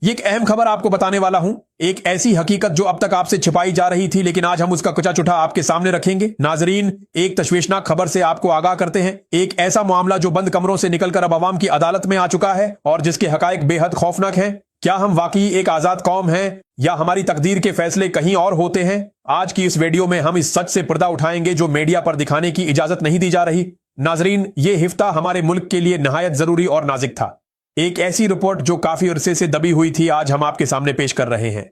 ये एक अहम खबर आपको बताने वाला हूं, एक ऐसी हकीकत जो अब तक आपसे छिपाई जा रही थी, लेकिन आज हम उसका कुचा चुठा आपके सामने रखेंगे। नाजरीन, एक तशवीशनाक खबर से आपको आगाह करते हैं। एक ऐसा मामला जो बंद कमरों से निकलकर अब अवाम की अदालत में आ चुका है और जिसके हकायक बेहद खौफनाक हैं। क्या हम वाकई एक आजाद कौम हैं या हमारी तकदीर के फैसले कहीं और होते हैं? आज की इस वीडियो में हम इस सच से पर्दा उठाएंगे जो मीडिया पर दिखाने की इजाजत नहीं दी जा रही। नाजरीन, ये हिफ्ता हमारे मुल्क के लिए नहायत जरूरी और नाजिक था। एक ऐसी रिपोर्ट जो काफी अरसे से दबी हुई थी, आज हम आपके सामने पेश कर रहे हैं।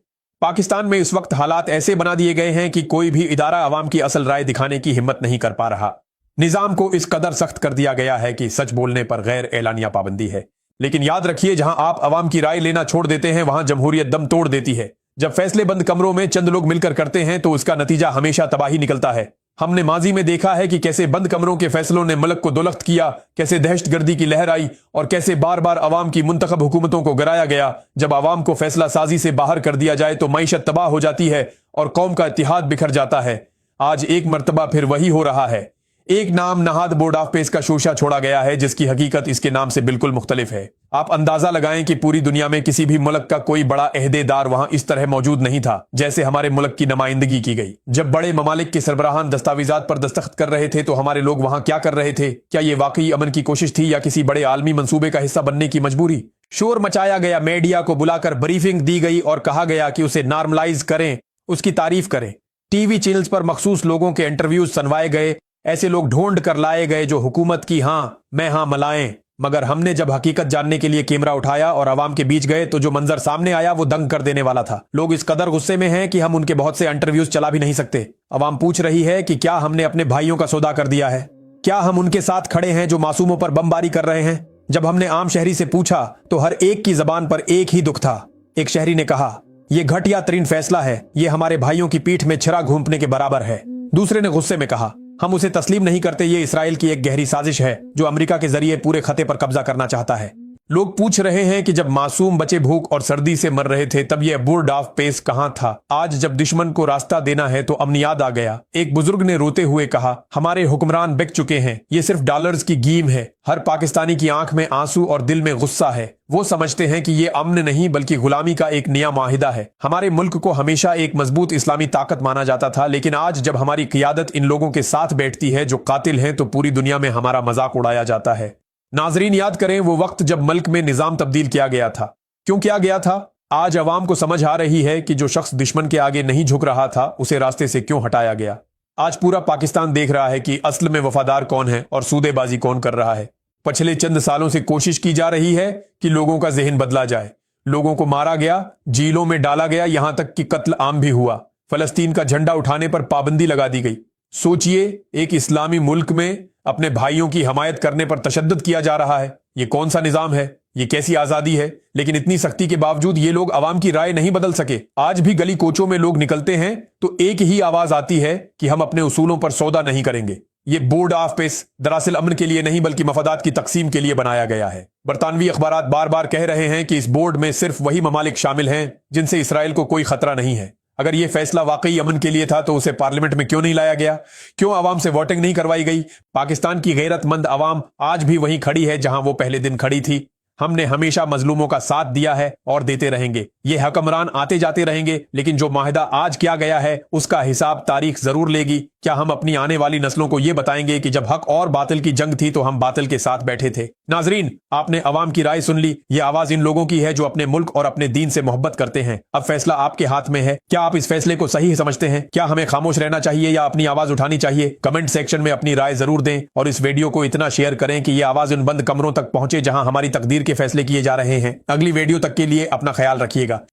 पाकिस्तान में इस वक्त हालात ऐसे बना दिए गए हैं कि कोई भी इदारा अवाम की असल राय दिखाने की हिम्मत नहीं कर पा रहा। निजाम को इस कदर सख्त कर दिया गया है कि सच बोलने पर गैर एलानिया पाबंदी है। लेकिन याद रखिए, जहां आप अवाम की राय लेना छोड़ देते हैं वहां जमहूरियत दम तोड़ देती है। जब फैसले बंद कमरों में चंद लोग मिलकर करते हैं तो उसका नतीजा हमेशा तबाही निकलता है। हमने माजी में देखा है कि कैसे बंद कमरों के फैसलों ने मुल्क को दोलख्त किया, कैसे दहशतगर्दी की लहर आई और कैसे बार बार अवाम की मुंतखब हुकूमतों को गिराया गया। जब अवाम को फैसला साजी से बाहर कर दिया जाए तो मईशत तबाह हो जाती है और कौम का इत्तिहाद बिखर जाता है। आज एक मरतबा फिर वही हो रहा है। एक नाम नहाद बोर्ड ऑफ पेस का शोशा छोड़ा गया है जिसकी हकीकत इसके नाम से बिल्कुल मुख्तलिफ है। आप अंदाजा लगाएं कि पूरी दुनिया में किसी भी मुल्क का कोई बड़ा अहदेदार वहां इस तरह मौजूद नहीं था जैसे हमारे मुल्क की नुमाइंदगी की गई। जब बड़े ममालिक के सरबराहान दस्तावेजात पर दस्तखत कर रहे थे तो हमारे लोग वहां क्या कर रहे थे? क्या ये वाकई अमन की कोशिश थी या किसी बड़े आलमी मंसूबे का हिस्सा बनने की मजबूरी? शोर मचाया गया, मीडिया को बुलाकर ब्रीफिंग दी गई और कहा गया कि उसे नॉर्मलाइज करें, उसकी तारीफ करें। टीवी चैनल्स पर मखसूस लोगों के इंटरव्यूज सुनवाए गए, ऐसे लोग ढूंढ कर लाए गए जो हुकूमत की हाँ मैं हाँ मलाएं। मगर हमने जब हकीकत जानने के लिए कैमरा उठाया और आवाम के बीच गए तो जो मंजर सामने आया वो दंग कर देने वाला था। लोग इस कदर गुस्से में हैं कि हम उनके बहुत से इंटरव्यूज चला भी नहीं सकते। अवाम पूछ रही है कि क्या हमने अपने भाइयों का सौदा कर दिया है? क्या हम उनके साथ खड़े हैं जो मासूमों पर बमबारी कर रहे हैं? जब हमने आम शहरी से पूछा तो हर एक की जबान पर एक ही दुख था। एक शहरी ने कहा, यह घटिया तरीन फैसला है, ये हमारे भाइयों की पीठ में छिरा घूंपने के बराबर है। दूसरे ने गुस्से में कहा, हम उसे तस्लीम नहीं करते, ये इसराइल की एक गहरी साजिश है जो अमेरिका के जरिए पूरे खते पर कब्जा करना चाहता है। लोग पूछ रहे हैं कि जब मासूम बच्चे भूख और सर्दी से मर रहे थे तब ये बोर्ड ऑफ पेस कहां था? आज जब दुश्मन को रास्ता देना है तो अमन याद आ गया। एक बुजुर्ग ने रोते हुए कहा, हमारे हुक्मरान बिक चुके हैं, ये सिर्फ डॉलर्स की गेम है। हर पाकिस्तानी की आंख में आंसू और दिल में गुस्सा है। वो समझते हैं कि ये अमन नहीं बल्कि गुलामी का एक नया माहिदा है। हमारे मुल्क को हमेशा एक मजबूत इस्लामी ताकत माना जाता था, लेकिन आज जब हमारी क़ियादत इन लोगों के साथ बैठती है जो कातिल हैं तो पूरी दुनिया में हमारा मजाक उड़ाया जाता है। नाजरीन, याद करें वो वक्त जब मुल्क में निजाम तब्दील किया गया था। क्यों किया गया था? आज अवाम को समझ आ रही है कि जो शख्स दुश्मन के आगे नहीं झुक रहा था उसे रास्ते से क्यों हटाया गया। आज पूरा पाकिस्तान देख रहा है कि असल में वफादार कौन है और सूदेबाजी कौन कर रहा है। पिछले चंद सालों से कोशिश की जा रही है कि लोगों का जहन बदला जाए। लोगों को मारा गया, जेलों में डाला गया, यहां तक कि कत्ल आम भी हुआ। फलस्तीन का झंडा उठाने पर पाबंदी लगा दी गई। सोचिए, एक इस्लामी मुल्क में अपने भाइयों की हमायत करने पर तशद्दुद किया जा रहा है। ये कौन सा निजाम है? ये कैसी आजादी है? लेकिन इतनी सख्ती के बावजूद ये लोग अवाम की राय नहीं बदल सके। आज भी गली कोचों में लोग निकलते हैं तो एक ही आवाज आती है कि हम अपने उसूलों पर सौदा नहीं करेंगे। ये बोर्ड ऑफ पेस दरअसल अमन के लिए नहीं बल्कि मफादात की तकसीम के लिए बनाया गया है। बरतानवी अखबारात बार बार कह रहे हैं कि इस बोर्ड में सिर्फ वही ममालिक शामिल हैं जिनसे इसराइल को कोई खतरा नहीं है। अगर यह फैसला वाकई अमन के लिए था तो उसे पार्लियामेंट में क्यों नहीं लाया गया? क्यों आवाम से वोटिंग नहीं करवाई गई? पाकिस्तान की गैरतमंद आवाम आज भी वहीं खड़ी है जहां वो पहले दिन खड़ी थी। हमने हमेशा मजलूमों का साथ दिया है और देते रहेंगे। ये हुक्मरान आते जाते रहेंगे, लेकिन जो माहिदा आज किया गया है उसका हिसाब तारीख जरूर लेगी। क्या हम अपनी आने वाली नस्लों को यह बताएंगे कि जब हक और बातिल की जंग थी तो हम बातिल के साथ बैठे थे? नाजरीन, आपने अवाम की राय सुन ली। ये आवाज इन लोगों की है जो अपने मुल्क और अपने दीन से मोहब्बत करते हैं। अब फैसला आपके हाथ में है। क्या आप इस फैसले को सही समझते हैं? क्या हमें खामोश रहना चाहिए या अपनी आवाज उठानी चाहिए? कमेंट सेक्शन में अपनी राय जरूर दें और इस वीडियो को इतना शेयर करें कि यह आवाज उन बंद कमरों तक पहुंचे जहां हमारी तकदीर के फैसले किए जा रहे हैं। अगली वीडियो तक के लिए अपना ख्याल रखिएगा।